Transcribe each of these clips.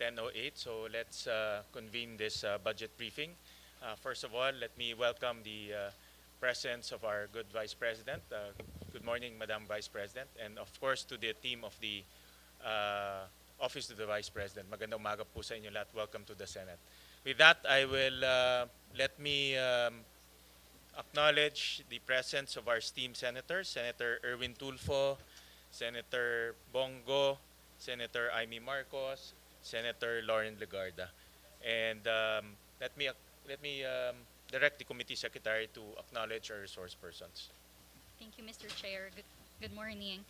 10:08, so let's convene this budget briefing. First of all, let me welcome the presence of our good Vice President. Good morning, Madam Vice President, and of course to the team of the Office of the Vice President. Magandang umaga po sa inyo lahat. Welcome to the Senate. With that, I will let me acknowledge the presence of our esteemed senators, Senator Erwin Tulfo, Senator Bongo, Senator Amy Marcos, Senator Lauren Legarda. And let me direct the committee secretary to acknowledge our resource persons. Thank you, Mr. Chair. Good morning.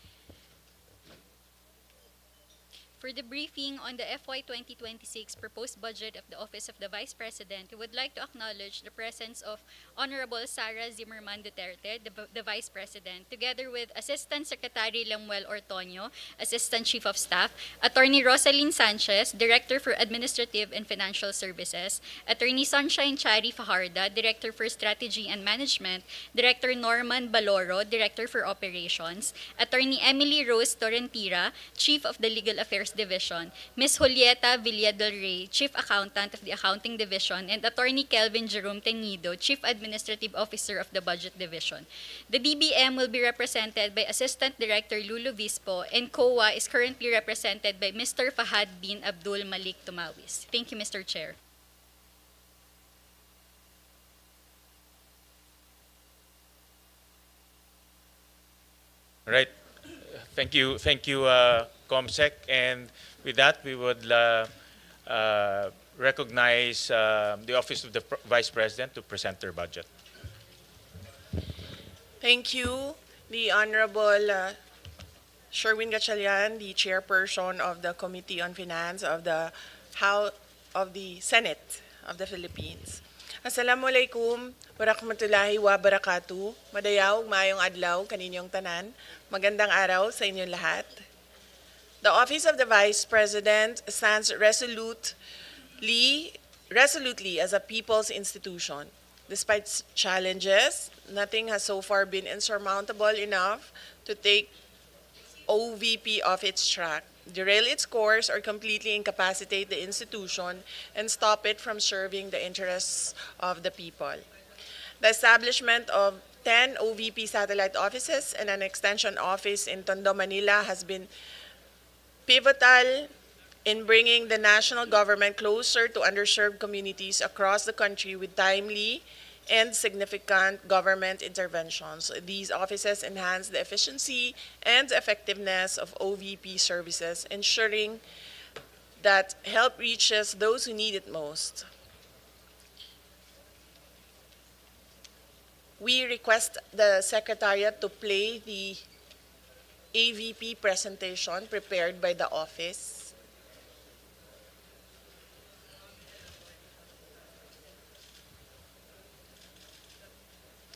For the briefing on the FY 2026 proposed budget of the Office of the Vice President, we would like to acknowledge the presence of Honorable Sara Zimmerman Duterte, the Vice President, together with Assistant Secretary Lemuel Ortonio, Assistant Chief of Staff, Attorney Rosalyn Sanchez, Director for Administrative and Financial Services, Attorney Sunshine Chari Fajarda, Director for Strategy and Management, Director Norman Baloro, Director for Operations, Attorney Emily Rose Torrentira, Chief of the Legal Affairs Division, Ms. Julieta Villa del Rey, Chief Accountant of the Accounting Division, and Attorney Kelvin Jerome Tenido, Chief Administrative Officer of the Budget Division. The DBM will be represented by Assistant Director Lulu Vispo, and COA is currently represented by Mr. Fahad bin Abdul Malik Tumawis. Thank you, Mr. Chair. All right. Thank you, ComSec. And with that, we would recognize the Office of the Vice President to present their budget. Thank you, the Honorable Sherwin Gatchalian, the Chairperson of the Committee on Finance of the Senate of the Philippines. Assalamualaikum, warahmatullahi wabarakatuh. Madayaw, mayong adlaw, kaninyong tanan. Magandang araw sa inyong lahat. The Office of the Vice President stands resolutely as a people's institution. Despite challenges, nothing has so far been insurmountable enough to take OVP off its track, derail its course, or completely incapacitate the institution and stop it from serving the interests of the people. The establishment of 10 OVP satellite offices and an extension office in Tondo, Manila has been pivotal in bringing the national government closer to underserved communities across the country with timely and significant government interventions. These offices enhance the efficiency and effectiveness of OVP services, ensuring that help reaches those who need it most. We request the Secretariat to play the AVP presentation prepared by the office.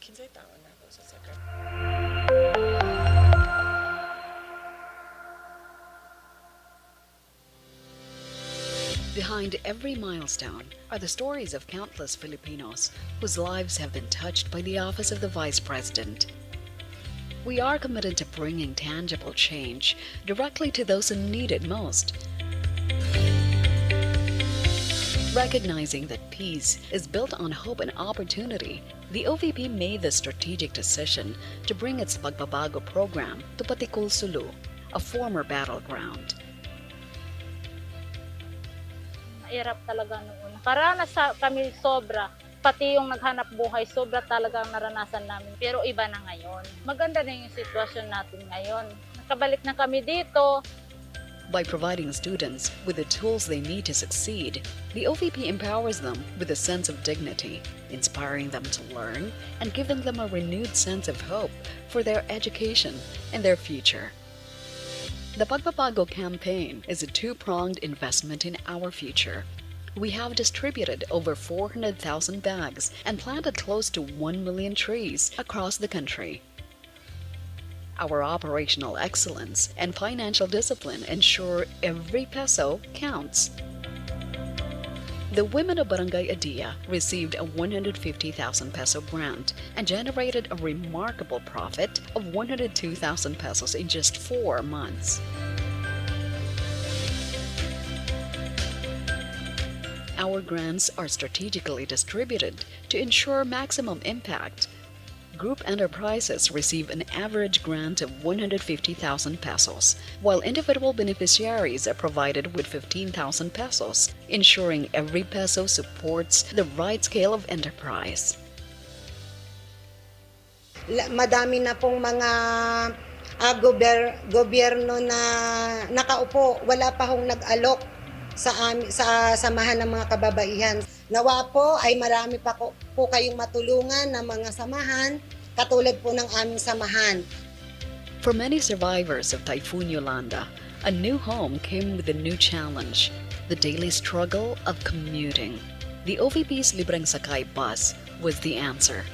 Kinsay tao na ako sa Secretary. Behind every milestone are the stories of countless Filipinos whose lives have been touched by the Office of the Vice President. We are committed to bringing tangible change directly to those who need it most. Recognizing that peace is built on hope and opportunity, the OVP made the strategic decision to bring its Pagbabago program to Patikul Sulu, a former battleground. Mahirap talaga noon. Nakaranas kami sobra. Pati yung naghanap buhay, sobra talaga ang naranasan namin. Pero iba na ngayon. Maganda na yung sitwasyon natin ngayon. Nakabalik na kami dito. By providing students with the tools they need to succeed, the OVP empowers them with a sense of dignity, inspiring them to learn and giving them a renewed sense of hope for their education and their future. The Pagbabago campaign is a two-pronged investment in our future. We have distributed over 400,000 bags and planted close to 1 million trees across the country. Our operational excellence and financial discipline ensure every peso counts. The women of Barangay Adia received a 150,000 peso grant and generated a remarkable profit of 102,000 pesos in just 4 months. our grants are strategically distributed to ensure maximum impact. Group enterprises receive an average grant of 150,000 pesos, while individual beneficiaries are provided with 15,000 pesos, ensuring every peso supports the right scale of enterprise. Madami na pong mga gobyerno na nakaupo, wala pa hong nag-alok sa samahan ng mga kababaihan. Nawa po ay marami pa po kayong matulungan ng mga samahan katulad po ng aming samahan. For many survivors of Typhoon Yolanda, a new home came with a new challenge, the daily struggle of commuting. The OVP's Libreng Sakay bus was the answer.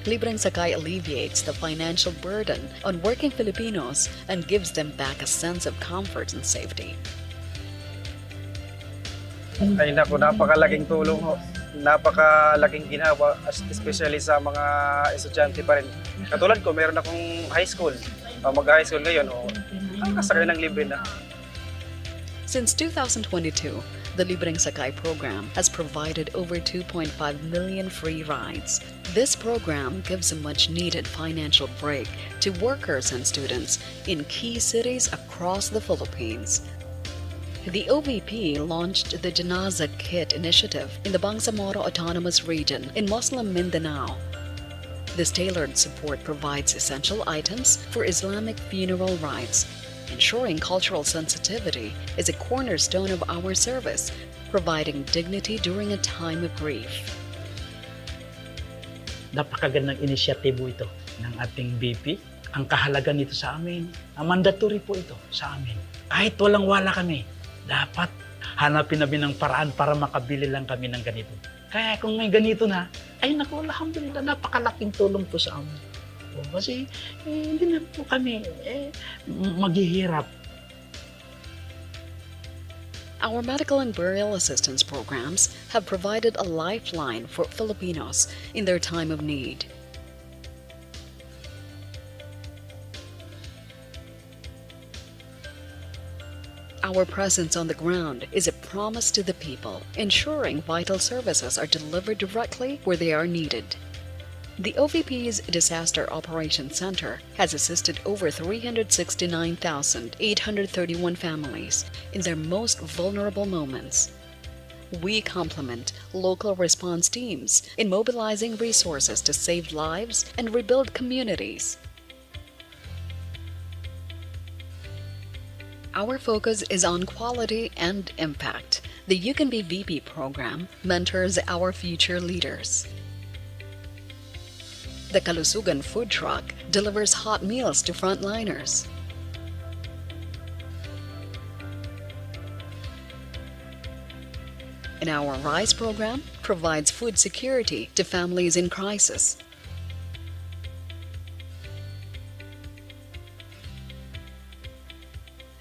Libreng Sakay alleviates the financial burden on working Filipinos and gives them back a sense of comfort and safety. Ay naku, napakalaking tulong ho. Napakalaking ginawa, especially sa mga estudyante pa rin. Katulad ko, meron akong high school. Mag-high school ngayon, nakasakay ng libre na. Since 2022, the Libreng Sakay program has provided over 2.5 million free rides. This program gives a much-needed financial break to workers and students in key cities across the Philippines. The OVP launched the Janaza Kit initiative in the Bangsamoro Autonomous Region in Muslim Mindanao. This tailored support provides essential items for Islamic funeral rites. Ensuring cultural sensitivity is a cornerstone of our service, providing dignity during a time of grief. Napakagandang inisyatibo ito ng ating VP. Ang kahalaga nito sa amin, mandatory po ito sa amin. Kahit walang-wala kami, dapat hanapin namin ng paraan para makabili lang kami ng ganito. Kaya kung may ganito na, ay naku, alhamdulillah, napakalaking tulong po sa amin. Kasi hindi na po kami maghihirap. Our medical and burial assistance programs have provided a lifeline for Filipinos in their time of need. Our presence on the ground is a promise to the people, ensuring vital services are delivered directly where they are needed. The OVP's Disaster Operations Center has assisted over 369,831 families in their most vulnerable moments. We complement local response teams in mobilizing resources to save lives and rebuild communities. Our focus is on quality and impact. The You Can Be VP program mentors our future leaders. The Kalusugan food truck delivers hot meals to frontliners. And our RISE program provides food security to families in crisis.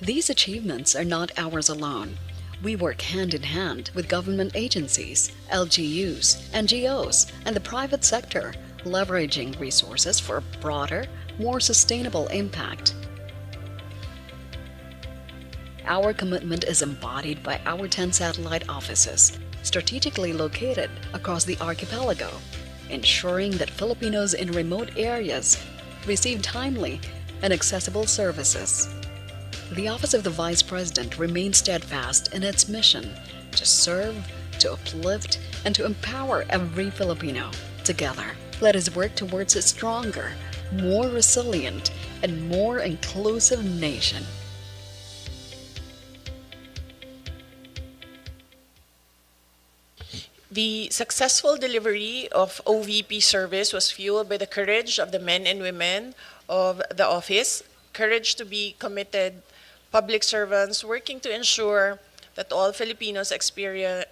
These achievements are not ours alone. We work hand in hand with government agencies, LGUs, NGOs, and the private sector, leveraging resources for a broader, more sustainable impact. Our commitment is embodied by our 10 satellite offices, strategically located across the archipelago, ensuring that Filipinos in remote areas receive timely and accessible services. The Office of the Vice President remains steadfast in its mission to serve, to uplift, and to empower every Filipino. Together, let us work towards a stronger, more resilient, and more inclusive nation. The successful delivery of OVP service was fueled by the courage of the men and women of the office, courage to be committed public servants working to ensure that all Filipinos experience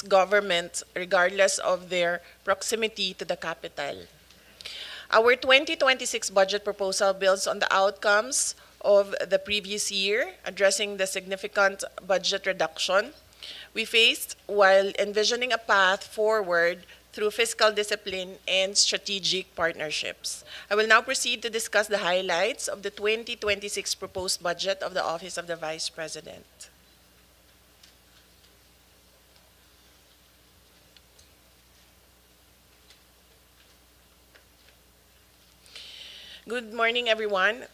government regardless of their proximity to the capital. Our 2026 budget proposal builds on the outcomes of the previous year, addressing the significant budget reduction we faced while envisioning a path forward through fiscal discipline and strategic partnerships. I will now proceed to discuss the highlights of the 2026 proposed budget of the Office of the Vice President. Good morning, everyone.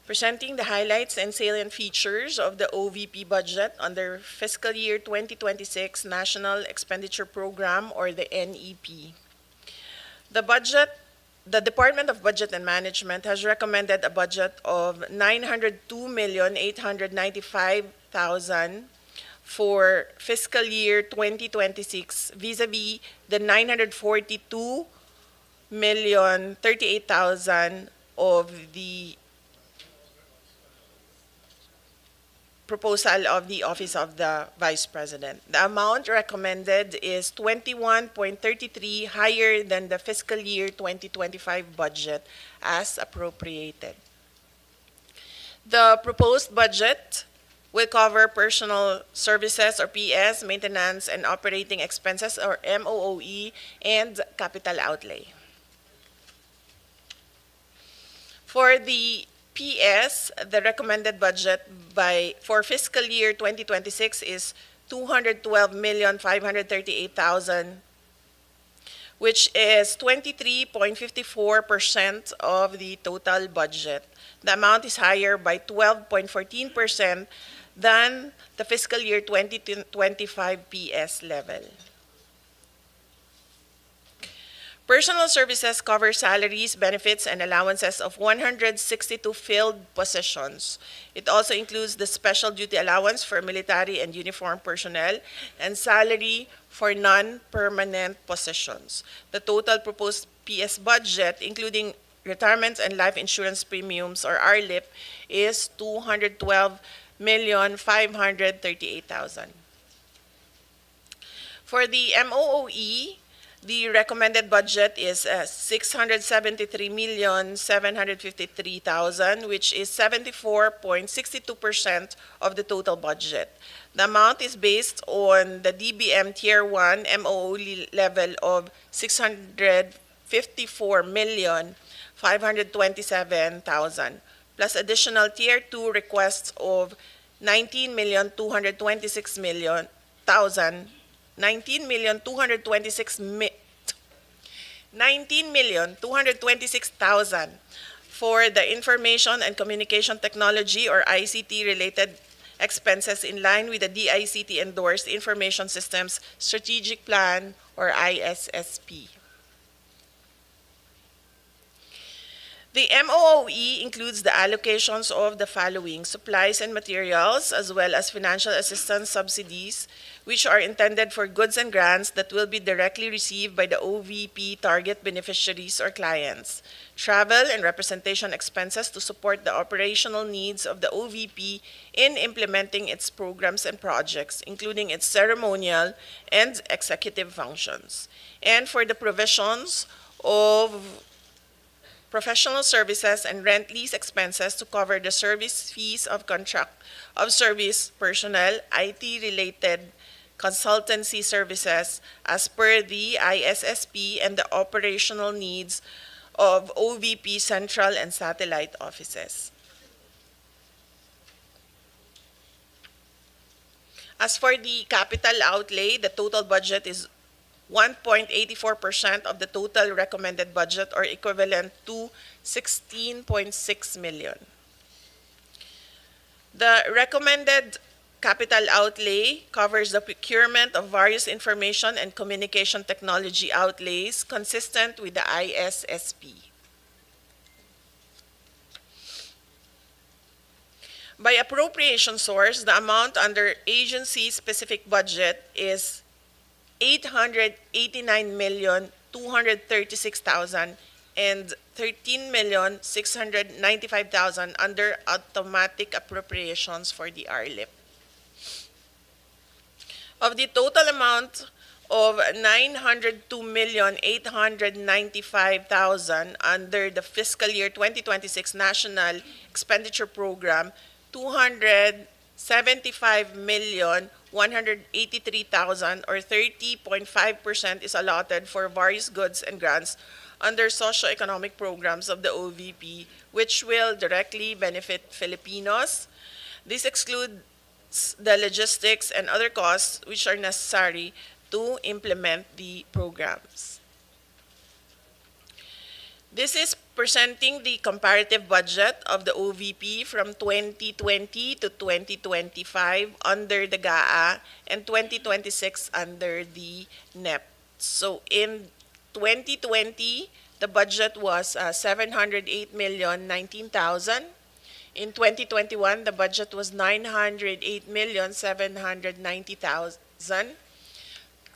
Presenting the highlights and salient features of the OVP budget under fiscal year 2026 National Expenditure Program, or the NEP. The Department of Budget and Management has recommended a budget of 902,895,000 for fiscal year 2026 vis-a-vis the 942,038,000 of the proposal of the Office of the Vice President. The amount recommended is 21.33 higher than the fiscal year 2025 budget as appropriated. The proposed budget will cover personal services or PS, maintenance and operating expenses or MOOE, and capital outlay. For the PS, the recommended budget for fiscal year 2026 is 212,538,000, which is 23.54% of the total budget. The amount is higher by 12.14% than the fiscal year 2025 PS level. Personal services cover salaries, benefits, and allowances of 162 filled positions. It also includes the special duty allowance for military and uniformed personnel and salary for non-permanent positions. The total proposed PS budget, including retirement and life insurance premiums or RLIP, is 212,538,000. For the MOOE, the recommended budget is 673,753,000, which is 74.62% of the total budget. The amount is based on the DBM Tier 1 MOOE level of 654,527,000, plus additional Tier 2 requests of 19,226,000 for the information and communication technology or ICT related expenses in line with the DICT endorsed Information Systems Strategic Plan or ISSP. The MOOE includes the allocations of the following: supplies and materials, as well as financial assistance subsidies, which are intended for goods and grants that will be directly received by the OVP target beneficiaries or clients. Travel and representation expenses to support the operational needs of the OVP in implementing its programs and projects, including its ceremonial and executive functions. And for the provisions of professional services and rent lease expenses to cover the service fees of contract of service personnel, IT-related consultancy services as per the ISSP, and the operational needs of OVP central and satellite offices. As for the capital outlay, the total budget is 1.84% of the total recommended budget, or equivalent to 16.6 million. The recommended capital outlay covers the procurement of various information and communication technology outlays consistent with the ISSP. By appropriation source, the amount under agency-specific budget is 889,236,000 and 13,695,000 under automatic appropriations for the RLIP. Of the total amount of 902,895,000 under the fiscal year 2026 National Expenditure Program, 275,183,000 or 30.5% is allotted for various goods and grants under socio-economic programs of the OVP, which will directly benefit Filipinos. This excludes the logistics and other costs which are necessary to implement the programs. This is presenting the comparative budget of the OVP from 2020 to 2025 under the GAA and 2026 under the NEP. So in 2020, the budget was 708,019,000. In 2021, the budget was 908,790,000.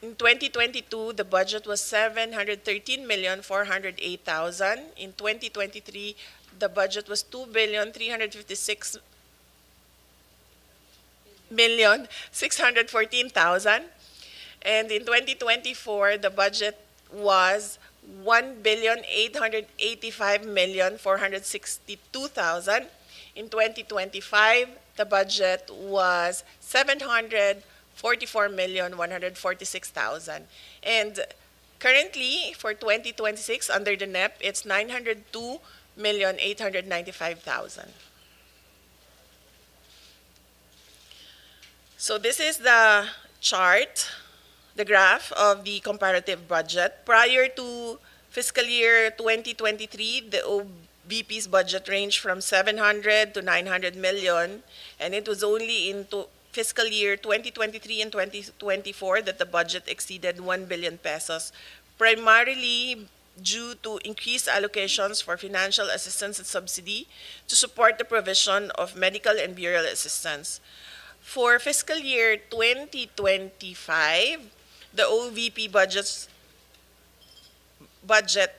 In 2022, the budget was 713,408,000. In 2023, the budget was 2,356,614,000. And in 2024, the budget was 1,885,462,000. In 2025, the budget was 744,146,000. And currently, for 2026, under the NEP, it's 902,895,000. So this is the chart, the graph of the comparative budget. Prior to fiscal year 2023, the OVP's budget ranged from 700 to 900 million, and it was only in fiscal year 2023 and 2024 that the budget exceeded 1 billion pesos, primarily due to increased allocations for financial assistance and subsidy to support the provision of medical and burial assistance. For fiscal year 2025, the OVP budget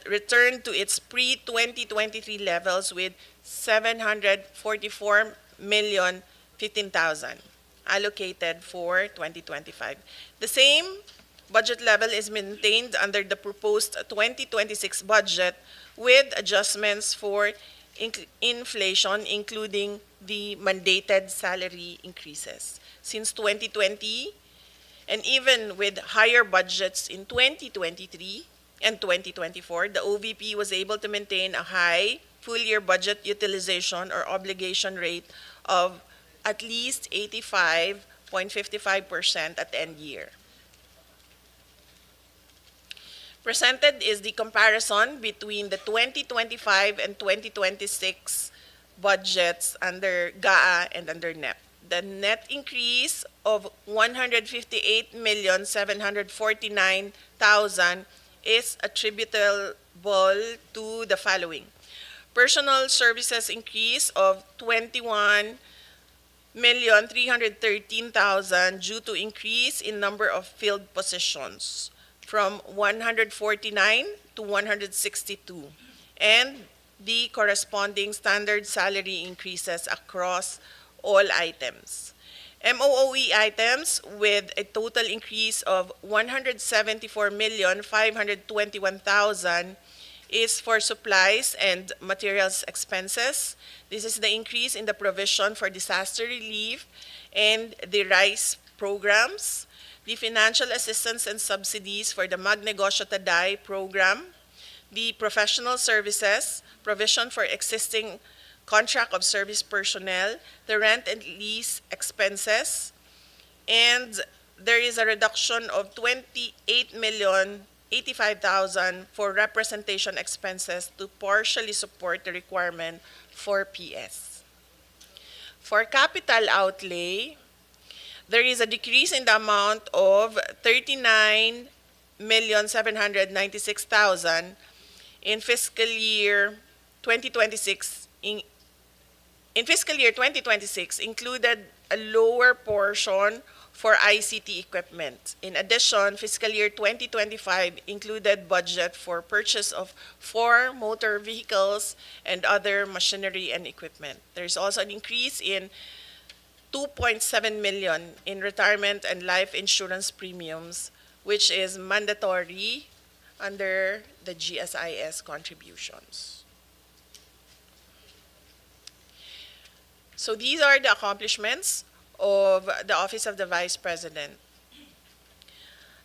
returned to its pre-2023 levels with 744,015,000 allocated for 2025. The same budget level is maintained under the proposed 2026 budget with adjustments for inflation, including the mandated salary increases. Since 2020, and even with higher budgets in 2023 and 2024, the OVP was able to maintain a high full-year budget utilization or obligation rate of at least 85.55% at end year. Presented is the comparison between the 2025 and 2026 budgets under GAA and under NEP. The net increase of 158,749,000 is attributable to the following: personal services increase of 21,313,000 due to increase in number of field positions from 149 to 162, and the corresponding standard salary increases across all items. MOOE items with a total increase of 174,521,000 is for supplies and materials expenses. This is the increase in the provision for disaster relief and the rice programs, the financial assistance and subsidies for the Magnegosyo Taday program, the professional services, provision for existing contract of service personnel, the rent and lease expenses, and there is a reduction of 28,085,000 for representation expenses to partially support the requirement for PS. For capital outlay, there is a decrease in the amount of 39,796,000 in fiscal year 2026. In fiscal year 2026, included a lower portion for ICT equipment. In addition, fiscal year 2025 included budget for purchase of 4 motor vehicles and other machinery and equipment. There is also an increase in 2.7 million in retirement and life insurance premiums, which is mandatory under the GSIS contributions. So these are the accomplishments of the Office of the Vice President.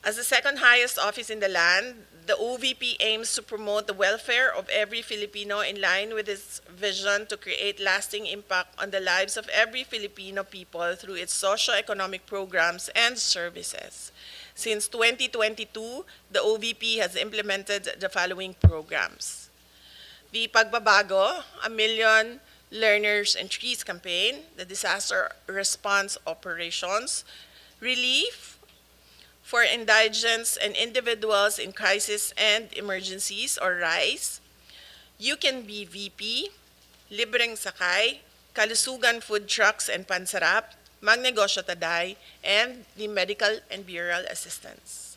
As the second highest office in the land, the OVP aims to promote the welfare of every Filipino in line with its vision to create lasting impact on the lives of every Filipino people through its socio-economic programs and services. Since 2022, the OVP has implemented the following programs: the Pagbabago, A Million Learners and Trees campaign, the disaster response operations, relief for indigents and individuals in crisis and emergencies, or RICE, You Can Be VP, Libreng Sakay, Kalusugan Food Trucks and Pansarap, Magnegosyo Taday, and the medical and burial assistance.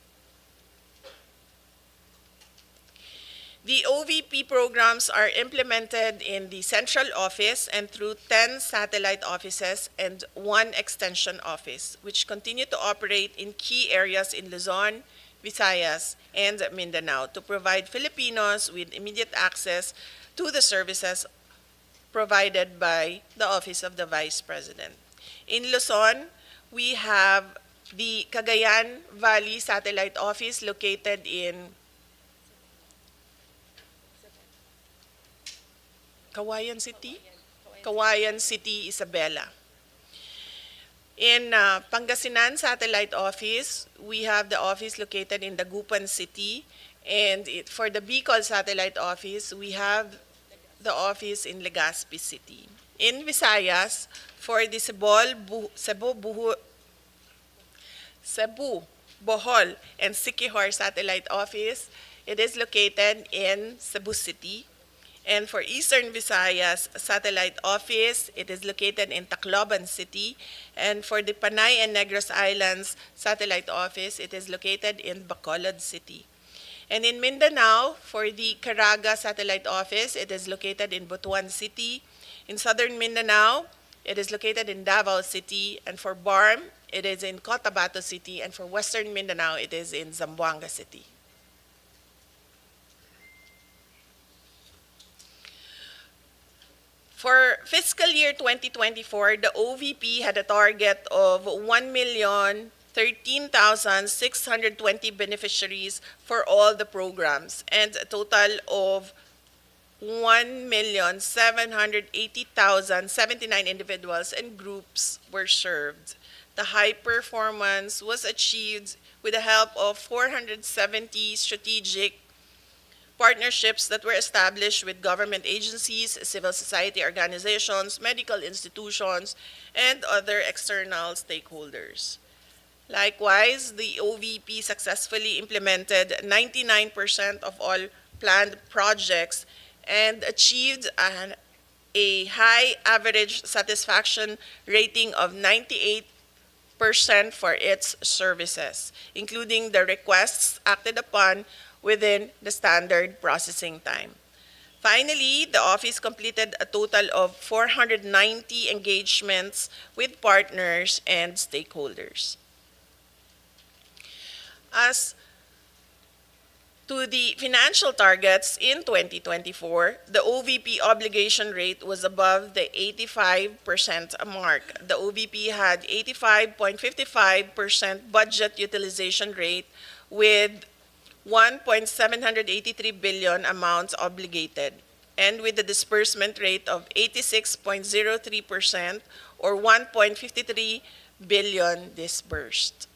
The OVP programs are implemented in the central office and through 10 satellite offices and 1 extension office, which continue to operate in key areas in Luzon, Visayas, and Mindanao to provide Filipinos with immediate access to the services provided by the Office of the Vice President. In Luzon, we have the Cagayan Valley Satellite Office located in Kawayan City? Kawayan City, Isabela. In Pangasinan Satellite Office, we have the office located in Dagupan City. And for the Bicol Satellite Office, we have the office in Legazpi City. In Visayas, for the Cebu, Bohol, and Siquijor Satellite Office, it is located in Cebu City. And for Eastern Visayas Satellite Office, it is located in Tacloban City. And for the Panay and Negros Islands Satellite Office, it is located in Bacolod City. And in Mindanao, for the Caraga Satellite Office, it is located in Butuan City. In Southern Mindanao, it is located in Davao City. And for BARM, it is in Cotabato City. And for Western Mindanao, it is in Zamboanga City. For fiscal year 2024, the OVP had a target of 1,013,620 beneficiaries for all the programs, and a total of 1,780,079 individuals and groups were served. The high performance was achieved with the help of 470 strategic partnerships that were established with government agencies, civil society organizations, medical institutions, and other external stakeholders. Likewise, the OVP successfully implemented 99% of all planned projects and achieved a high average satisfaction rating of 98% for its services, including the requests acted upon within the standard processing time. Finally, the office completed a total of 490 engagements with partners and stakeholders. As to the financial targets in 2024, the OVP obligation rate was above the 85% mark. The OVP had 85.55% budget utilization rate with 1.783 billion amounts obligated, and with a disbursement rate of 86.03% or 1.53 billion disbursed.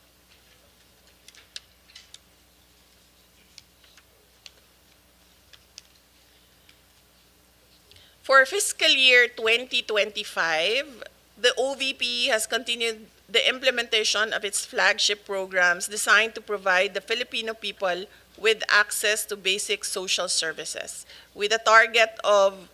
For fiscal year 2025, the OVP has continued the implementation of its flagship programs designed to provide the Filipino people with access to basic social services, with a target of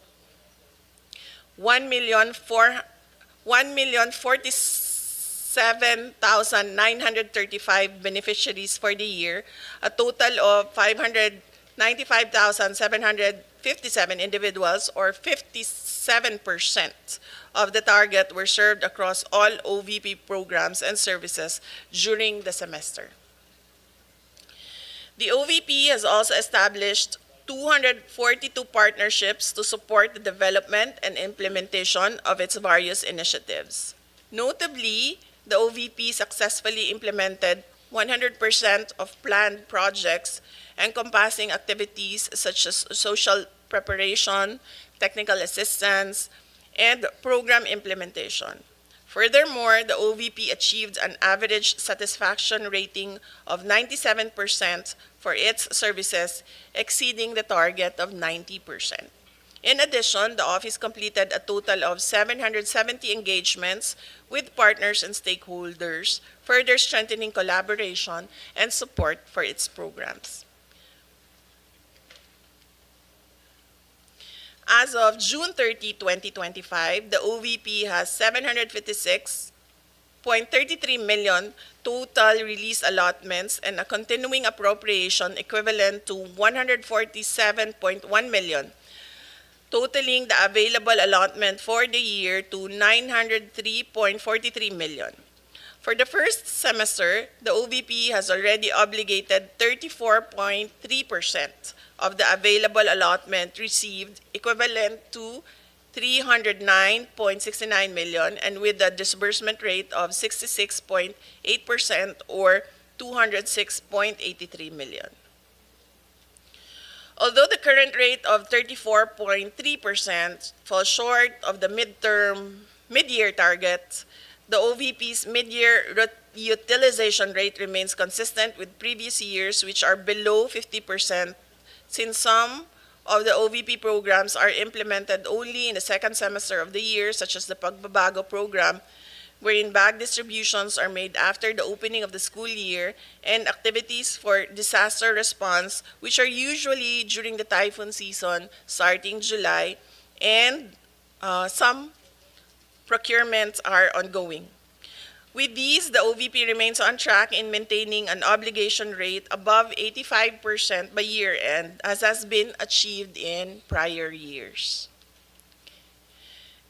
1,047,935 beneficiaries for the year, a total of 595,757 individuals, or 57% of the target, were served across all OVP programs and services during the semester. The OVP has also established 242 partnerships to support the development and implementation of its various initiatives. Notably, the OVP successfully implemented 100% of planned projects encompassing activities such as social preparation, technical assistance, and program implementation. Furthermore, the OVP achieved an average satisfaction rating of 97% for its services, exceeding the target of 90%. In addition, the office completed a total of 770 engagements with partners and stakeholders, further strengthening collaboration and support for its programs. As of June 30, 2025, the OVP has 756.33 million total release allotments and a continuing appropriation equivalent to 147.1 million, totaling the available allotment for the year to 903.43 million. For the first semester, the OVP has already obligated 34.3% of the available allotment received, equivalent to 309.69 million, and with a disbursement rate of 66.8% or 206.83 million. Although the current rate of 34.3% falls short of the mid-year target, the OVP's mid-year utilization rate remains consistent with previous years, which are below 50%, since some of the OVP programs are implemented only in the second semester of the year, such as the Pagbabago program, wherein bag distributions are made after the opening of the school year, and activities for disaster response, which are usually during the typhoon season starting July, and some procurements are ongoing. With these, the OVP remains on track in maintaining an obligation rate above 85% by year-end, as has been achieved in prior years.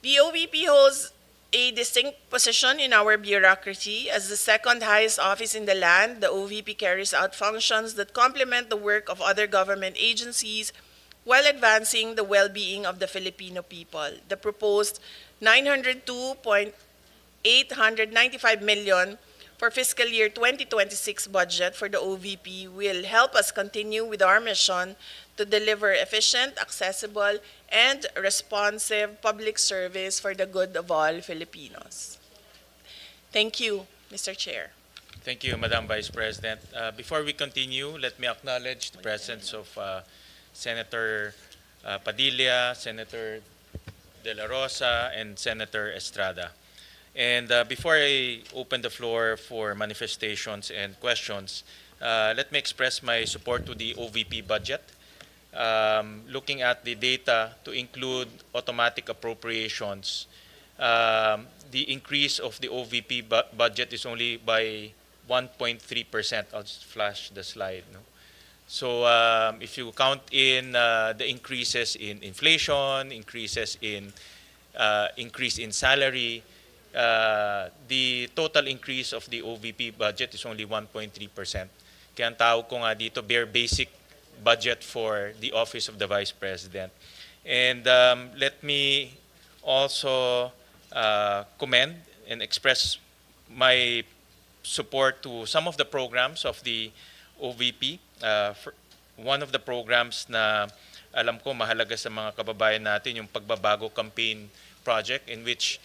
The OVP holds a distinct position in our bureaucracy. As the second highest office in the land, the OVP carries out functions that complement the work of other government agencies while advancing the well-being of the Filipino people. The proposed 902.895 million for fiscal year 2026 budget for the OVP will help us continue with our mission to deliver efficient, accessible, and responsive public service for the good of all Filipinos. Thank you, Mr. Chair. Thank you, Madam Vice President. Before we continue, let me acknowledge the presence of Senator Padilla, Senator De La Rosa, and Senator Estrada. And before I open the floor for manifestations and questions, let me express my support to the OVP budget. Looking at the data to include automatic appropriations, the increase of the OVP budget is only by 1.3%. I'll just flash the slide. No? So if you count in the increases in inflation, increase in salary, the total increase of the OVP budget is only 1.3%. Kaya ang tawag ko nga dito, bare basic budget for the Office of the Vice President. And let me also commend and express my support to some of the programs of the OVP. One of the programs na alam ko mahalaga sa mga kababayan natin, yung Pagbabago Campaign Project, in which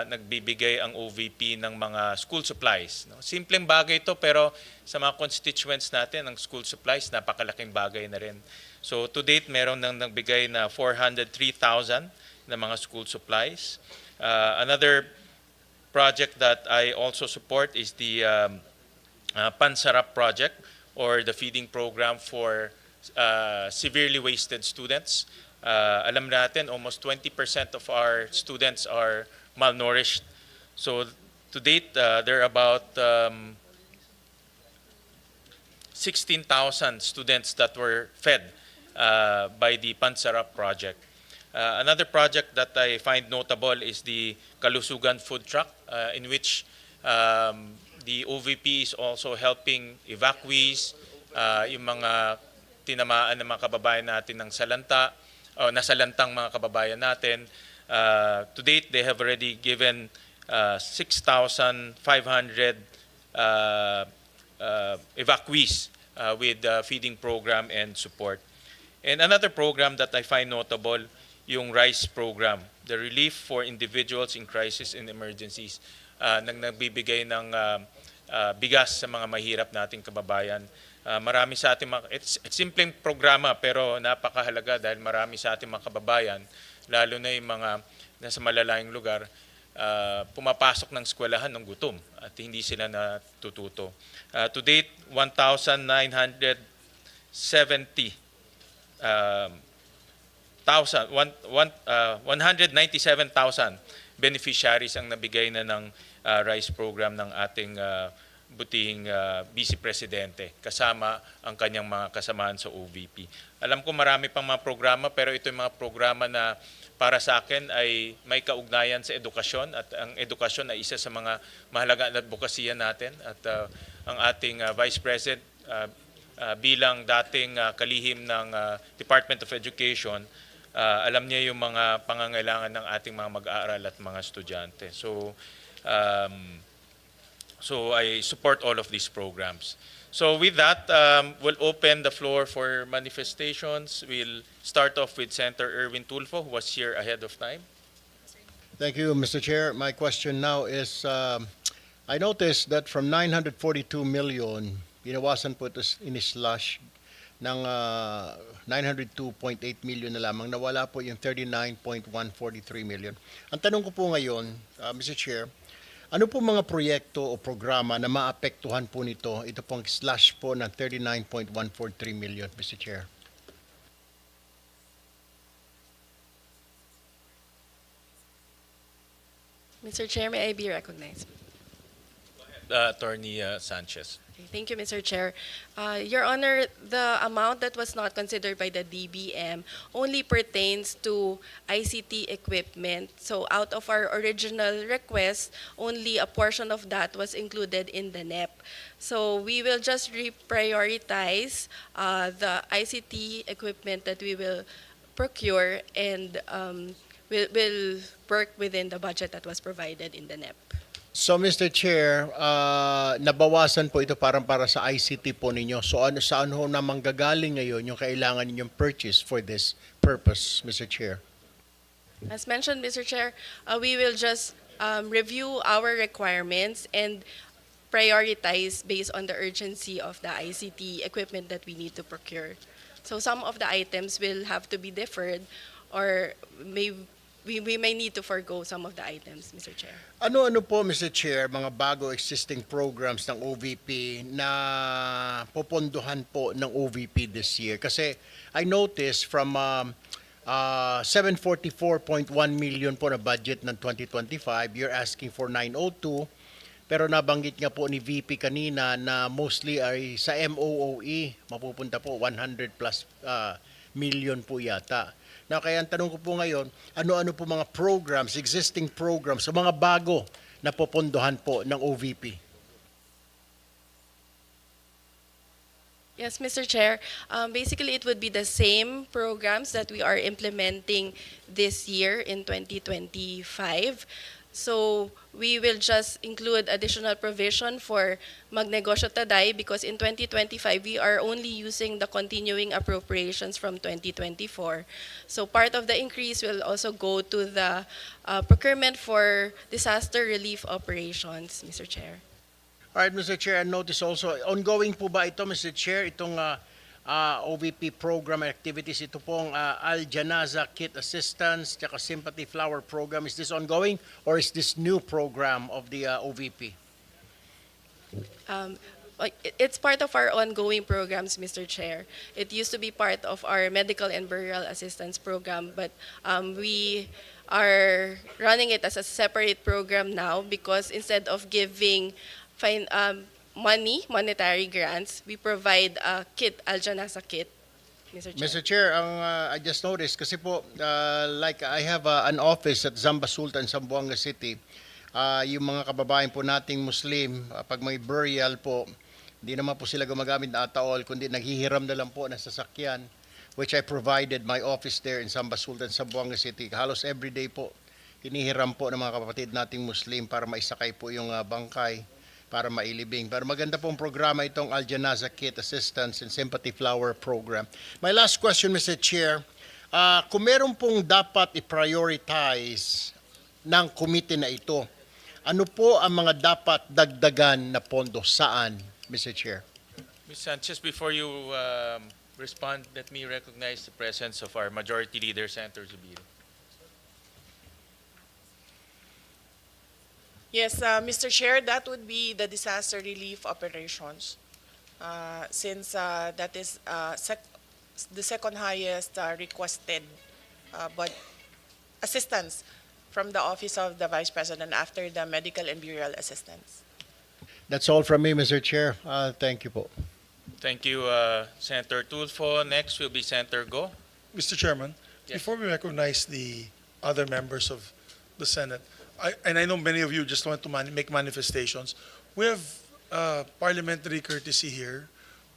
nagbibigay ang OVP ng mga school supplies. No? Simpleng bagay ito, pero sa mga constituents natin, ang school supplies, napakalaking bagay na rin. So to date, meron nang nagbigay na 403,000 na mga school supplies. Another project that I also support is the Pansarap project, or the feeding program for severely wasted students. Alam natin, almost 20% of our students are malnourished. So to date, there are about 16,000 students that were fed by the Pansarap project. Another project that I find notable is the Kalusugan food truck, in which the OVP is also helping evacuees, yung mga tinamaan ng mga kababayan natin ng salanta, o nasalantang mga kababayan natin. To date, they have already given 6,500 evacuees with feeding program and support. And another program that I find notable, yung RICE program, the Relief for Individuals in Crisis and Emergencies, nagbibigay ng bigas sa mga mahirap nating kababayan. Marami sa ating mga, it's simpleng programa pero napakahalaga dahil marami sa ating mga kababayan, lalo na yung mga nasa malalayong lugar, pumapasok ng eskwelahan ng gutom at hindi sila natututo. To date, 197,000 beneficiaries ang nabigay na ng rice program ng ating butihing Vice Presidente kasama ang kanyang mga kasamahan sa OVP. Alam ko marami pang mga programa pero ito yung mga programa na para sa akin ay may kaugnayan sa edukasyon at ang edukasyon ay isa sa mga mahalaga na advokasya natin at ang ating Vice President bilang dating kalihim ng Department of Education, alam niya yung mga pangangailangan ng ating mga mag-aaral at mga estudyante. So I support all of these programs. So with that, we'll open the floor for manifestations. We'll start off with Senator Erwin Tulfo, who was here ahead of time. Thank you, Mr. Chair. My question now is, I noticed that from 942 million, binawasan po ito in-slash ng 902.8 million na lamang, nawala po yung 39.143 million. Ang tanong ko po ngayon, Mr. Chair, ano po mga proyekto o programa na maapektuhan po nito, ito pong slash po ng 39.143 million, Mr. Chair? Mr. Chair, may I be recognized? Attorney Sanchez. Okay, thank you, Mr. Chair. Your Honor, the amount that was not considered by the DBM only pertains to ICT equipment. So out of our original request, only a portion of that was included in the NEP. So we will just reprioritize the ICT equipment that we will procure and will work within the budget that was provided in the NEP. So, Mr. Chair, nabawasan po ito parang para sa ICT po ninyo. So, saan ho na manggagaling ngayon yung kailangan ninyong purchase for this purpose, Mr. Chair? As mentioned, Mr. Chair, we will just review our requirements and prioritize based on the urgency of the ICT equipment that we need to procure. So some of the items will have to be deferred or we may need to forgo some of the items, Mr. Chair. Ano-ano po, Mr. Chair, mga bago existing programs ng OVP na popondohan po ng OVP this year? Kasi I noticed from 744.1 million po na budget ng 2025, you're asking for 902, pero nabanggit nga po ni VP kanina na mostly ay sa MOOE, mapupunta po 100 plus million po yata. Now, kaya ang tanong ko po ngayon, ano-ano po mga programs, existing programs, o mga bago na popondohan po ng OVP? Yes, Mr. Chair. Basically, it would be the same programs that we are implementing this year in 2025. So we will just include additional provision for Magnegosyo Taday because in 2025, we are only using the continuing appropriations from 2024. So part of the increase will also go to the procurement for disaster relief operations, Mr. Chair. All right, Mr. Chair, I notice also, ongoing po ba ito, Mr. Chair, itong OVP program activities, ito pong Al-Janaza Kit Assistance, tsaka Sympathy Flower Program, is this ongoing or is this new program of the OVP? It's part of our ongoing programs, Mr. Chair. It used to be part of our medical and burial assistance program, but we are running it as a separate program now because instead of giving monetary grants, we provide a kit, Al-Janaza kit, Mr. Chair. Mr. Chair, I just noticed, kasi po, like I have an office at Zamba Sultan, Zamboanga City. Yung mga kababayan po nating Muslim, pag may burial po, hindi naman po sila gumagamit na ataol, kundi naghihiram na lang po ng sasakyan, which I provided my office there in Zamba Sultan, Zamboanga City. Halos everyday po, hinihiram po ng mga kapatid nating Muslim para maisakay po yung bangkay, para mailibing. Pero maganda pong programa itong Al-Janaza Kit Assistance and Sympathy Flower Program. My last question, Mr. Chair, kung meron pong dapat i-prioritize ng committee na ito, ano po ang mga dapat dagdagan na pondo? Saan, Mr. Chair? Ms. Sanchez, before you respond, let me recognize the presence of our Majority Leader, Senator Zubiri. Yes, Mr. Chair, that would be the disaster relief operations. Since that is the second highest requested but assistance from the Office of the Vice President after the medical and burial assistance. That's all from me, Mr. Chair. Thank you po. Thank you, Senator Tulfo. Next will be Senator Go. Mr. Chairman, Yes. before we recognize the other members of the Senate, I know many of you just want to make manifestations. We have parliamentary courtesy here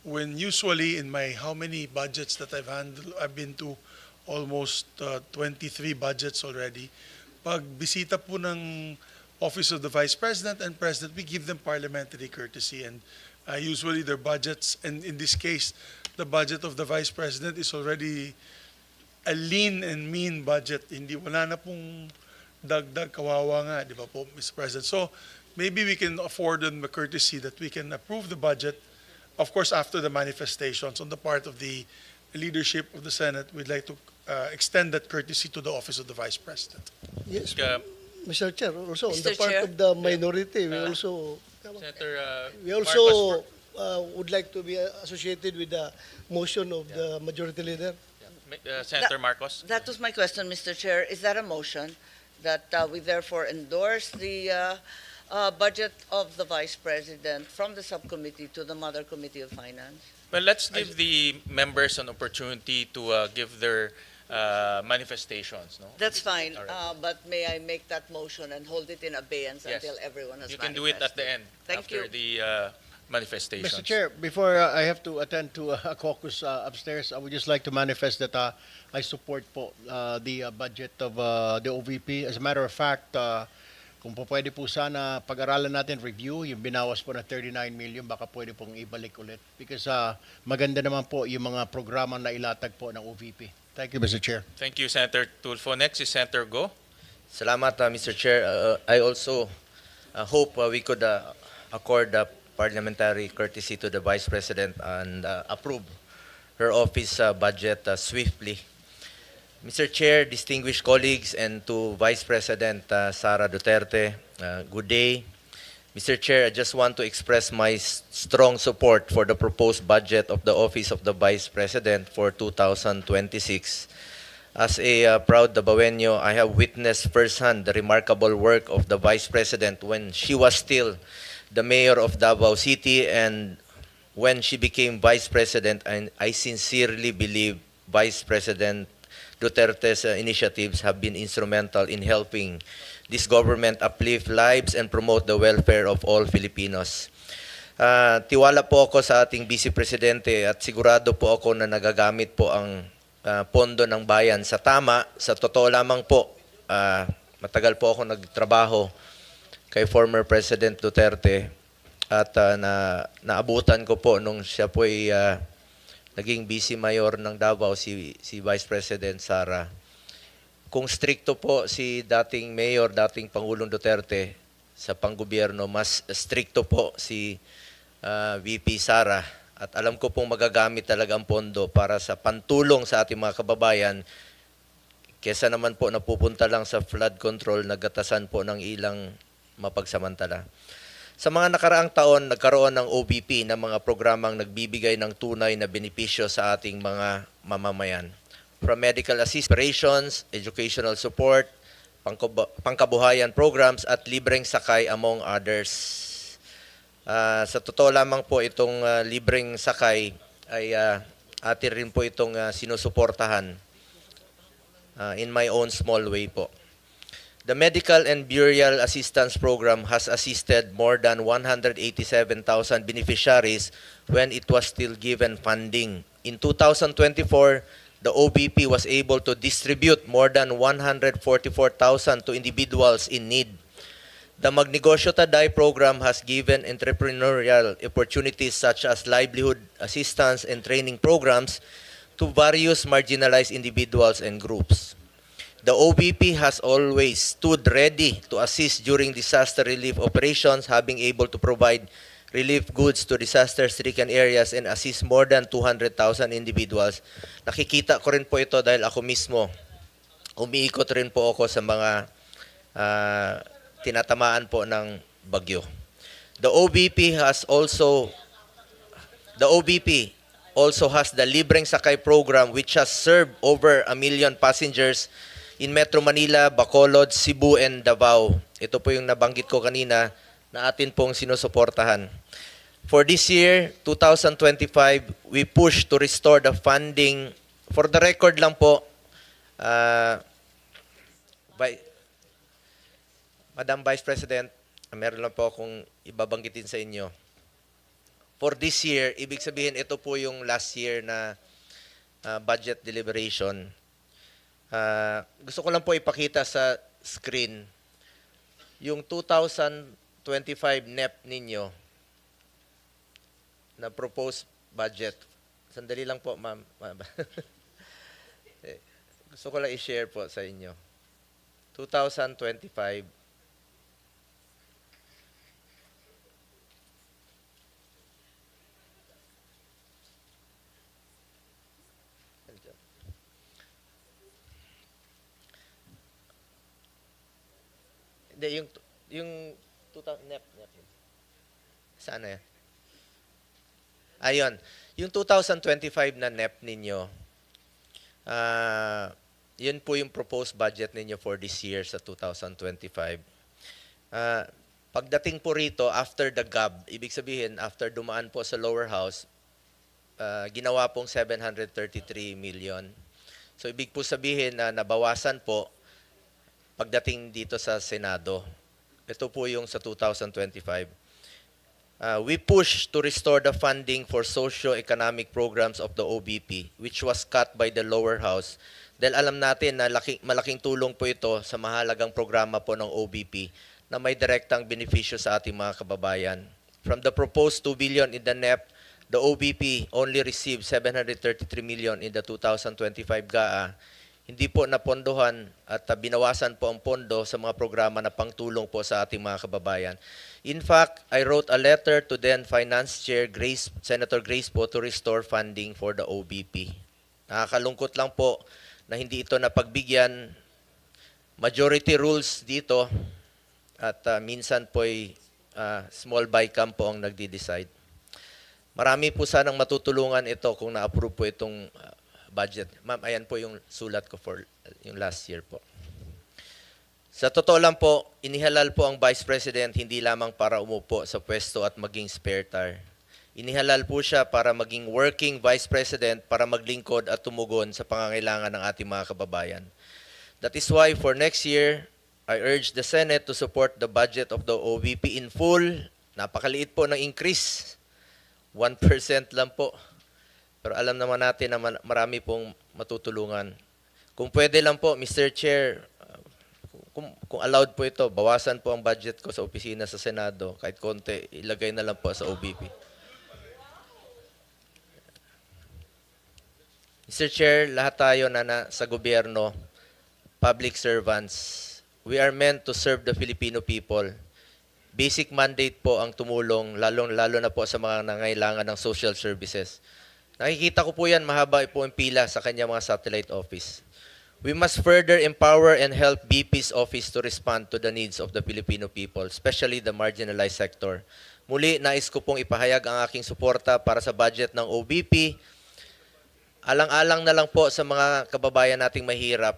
when usually in my how many budgets that I've handled, I've been to almost 23 budgets already. Pag bisita po ng Office of the Vice President and President, we give them parliamentary courtesy, and usually their budgets, and in this case, the budget of the Vice President is already a lean and mean budget. Hindi, wala na pong dagdag, kawawa nga, di ba po, Mr. President? So maybe we can afford them the courtesy that we can approve the budget, of course, after the manifestations on the part of the leadership of the Senate. We'd like to extend that courtesy to the Office of the Vice President. Yes, Uh, Mr. Chair, also on Mr. the part Chair. of the minority, Senator we Marcos, also would like to be associated with the motion of the majority leader. Senator Marcos. That was my question, Mr. Chair. Is that a motion that we therefore endorse the budget of the Vice President from the subcommittee to the Mother Committee of Finance? Well, let's give the members an opportunity to give their manifestations. No, That's fine, All right. but may I make that motion and hold it in abeyance Yes. until everyone has you can do it at the manifested? end Thank after you. the manifestations. Mr. Chair, before I have to attend to a caucus upstairs, I would just like to manifest that I support po the budget of the OVP. As a matter of fact, kung po pwede po sana pag-aralan natin, review, yung binawas po na 39 million, baka pwede pong ibalik ulit. Because maganda naman po yung mga programa na ilatag po ng OVP. Thank you, Mr. Chair. Thank you, Senator Tulfo. Next is Senator Go. Salamat, Mr. Chair. I also hope we could accord parliamentary courtesy to the Vice President and approve her office budget swiftly. Mr. Chair, distinguished colleagues, and to Vice President Sara Duterte, good day. Mr. Chair, I just want to express my strong support for the proposed budget of the Office of the Vice President for 2026. As a proud Dabawenyo, I have witnessed firsthand the remarkable work of the Vice President when she was still the mayor of Davao City, and when she became Vice President, and I sincerely believe Vice President Duterte's initiatives have been instrumental in helping this government uplift lives and promote the welfare of all Filipinos. Tiwala po ako sa ating Vice Presidente at sigurado po ako na nagagamit po ang pondo ng bayan sa tama. Sa totoo lamang po, matagal po ako nagtrabaho kay former President Duterte at naabutan ko po nung siya po ay naging vice mayor ng Davao, si Vice President Sara. Kung stricto po si dating mayor, dating Pangulong Duterte sa panggobyerno, mas stricto po si VP Sara. At alam ko pong magagamit talaga ang pondo para sa pantulong sa ating mga kababayan, kesa naman po napupunta lang sa flood control, naggatasan po ng ilang mapagsamantala. Sa mga nakaraang taon, nagkaroon ng OVP na mga programang nagbibigay ng tunay na benepisyo sa ating mga mamamayan. From medical assistance, educational support, pangkabuhayan programs, at libreng sakay among others. Sa totoo lamang po itong libreng sakay ay atin rin po itong sinusuportahan in my own small way po. The Medical and Burial Assistance Program has assisted more than 187,000 beneficiaries when it was still given funding. In 2024, the OVP was able to distribute more than 144,000 to individuals in need. The Magnegosyo Taday program has given entrepreneurial opportunities such as livelihood assistance and training programs to various marginalized individuals and groups. The OVP has always stood ready to assist during disaster relief operations, having able to provide relief goods to disaster-stricken areas and assist more than 200,000 individuals. Nakikita ko rin po ito dahil ako mismo, umiikot rin po ako sa mga tinatamaan po ng bagyo. The OVP also has the Libreng Sakay program which has served over 1 million passengers in Metro Manila, Bacolod, Cebu, and Davao. Ito po yung nabanggit ko kanina na atin pong sinusuportahan. For this year, 2025, we push to restore the funding. For the record lang po, Madam Vice President, meron lang po akong ibabanggitin sa inyo. For this year, ibig sabihin ito po yung last year na budget deliberation. Gusto ko lang po ipakita sa screen yung 2025 NEP ninyo na proposed budget. Sandali lang po, ma'am. Gusto ko lang i-share po sa inyo. 2025. Hindi, yung 2000 NEP. Saan na yan? Ayun. Yung 2025 na NEP ninyo, yun po yung proposed budget ninyo for this year sa 2025. Pagdating po rito, after the GAB, ibig sabihin, after dumaan po sa lower house, ginawa pong 733 million. So, ibig po sabihin na nabawasan po pagdating dito sa Senado. Ito po yung sa 2025. We push to restore the funding for socio-economic programs of the OVP, which was cut by the lower house. Dahil alam natin na malaking tulong po ito sa mahalagang programa po ng OVP na may direktang benepisyo sa ating mga kababayan. From the proposed 2 billion in the NEP, the OVP only received 733 million in the 2025 GAA. Hindi po napondohan at binawasan po ang pondo sa mga programa na pangtulong po sa ating mga kababayan. In fact, I wrote a letter to then Finance Chair Senator Grace po to restore funding for the OVP. Nakakalungkot lang po na hindi ito napagbigyan. Majority rules dito at minsan po'y small bycam po ang nagdi-decide. Marami po sanang matutulungan ito kung na-approve po itong budget. Ma'am, ayan po yung sulat ko for yung last year po. Sa totoo lang po, inihalal po ang Vice President hindi lamang para umupo sa pwesto at maging spare tire. Inihalal po siya para maging working Vice President para maglingkod at tumugon sa pangangailangan ng ating mga kababayan. That is why for next year, I urge the Senate to support the budget of the OVP in full. Napakaliit po ng increase. 1% lang po. Pero alam naman natin na marami pong matutulungan. Kung pwede lang po, Mr. Chair, kung allowed po ito, bawasan po ang budget ko sa opisina sa Senado. Kahit konti, ilagay na lang po sa OVP. Mr. Chair, lahat tayo na sa gobyerno, public servants, we are meant to serve the Filipino people. Basic mandate po ang tumulong, lalo na po sa mga nangailangan ng social services. Nakikita ko po yan, mahaba po ang pila sa kanya mga satellite office. We must further empower and help BP's office to respond to the needs of the Filipino people, especially the marginalized sector. Muli, nais ko pong ipahayag ang aking suporta para sa budget ng OVP. Alang-alang na lang po sa mga kababayan nating mahirap,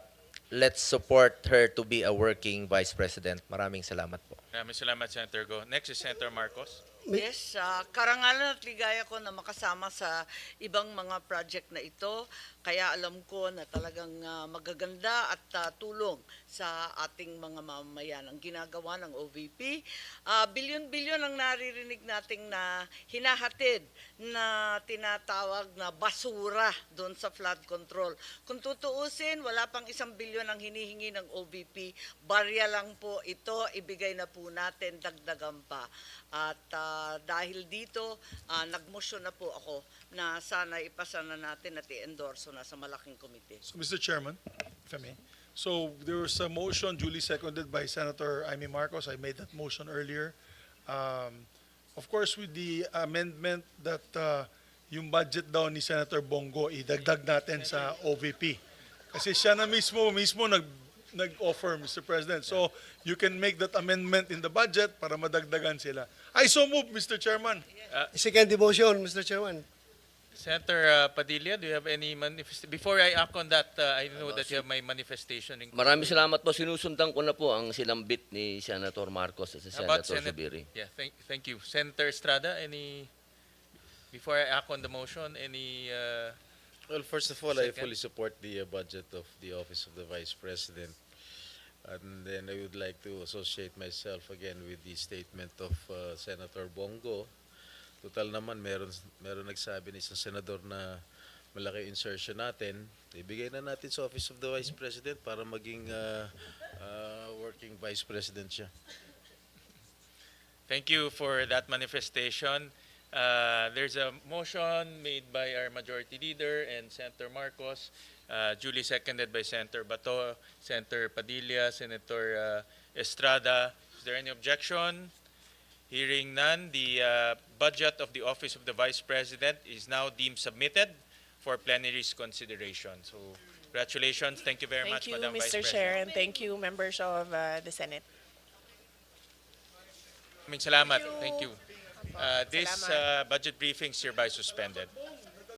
let's support her to be a working Vice President. Maraming salamat po. Maraming salamat, Senator Go. Next is Senator Marcos. Yes, karangalan at ligaya ko na makasama sa ibang mga project na ito. Kaya alam ko na talagang magaganda at tulong sa ating mga mamamayan ang ginagawa ng OVP. Bilyon-bilyon ang naririnig nating na hinahatid na tinatawag na basura doon sa flood control. Kung tutuusin, wala pang 1 bilyon ang hinihingi ng OVP. Barya lang po ito, ibigay na po natin, dagdagan pa. At dahil dito, nagmotion na po ako na sana ipasa na natin at i-endorso na sa malaking komite. So, Mr. Chairman, if I may. So, there was a motion duly seconded by Senator Amy Marcos. I made that motion earlier. of course, with the amendment that yung budget daw ni Senator Bongo, idagdag natin sa OVP. Kasi siya na mismo nag-offer, Mr. President. So, you can make that amendment in the budget para madagdagan sila. I so move, Mr. Chairman. Second motion, Mr. Chairman. Senator Padilla, do you have any manifestation? Before I act on that, I know that you have my manifestation. Maraming salamat po. Sinusundan ko na po ang sinambit ni Senator Marcos at si About Senator Senate- Zubiri. Yeah, thank you. Senator Estrada, before I act on the motion, Well, first of all, I Second. fully support the budget of the Office of the Vice President. And then I would like to associate myself again with the statement of Senator Bongo. Total naman, meron nagsabi ni isang senador na malaki insertion natin. Ibigay na natin sa Office of the Vice President para maging working Vice President siya. thank you for that manifestation. There's a motion made by our Majority Leader and Senator Marcos, duly seconded by Senator Bato, Senator Padilla, Senator Estrada. Is there any objection? Hearing none, the budget of the Office of the Vice President is now deemed submitted for plenary's consideration. So, congratulations. Thank you very Thank much, you, Madam Vice Mr. President. Chair, and thank you, members of the Senate. Maraming salamat. Thank you. This Salamat. budget briefing is hereby suspended.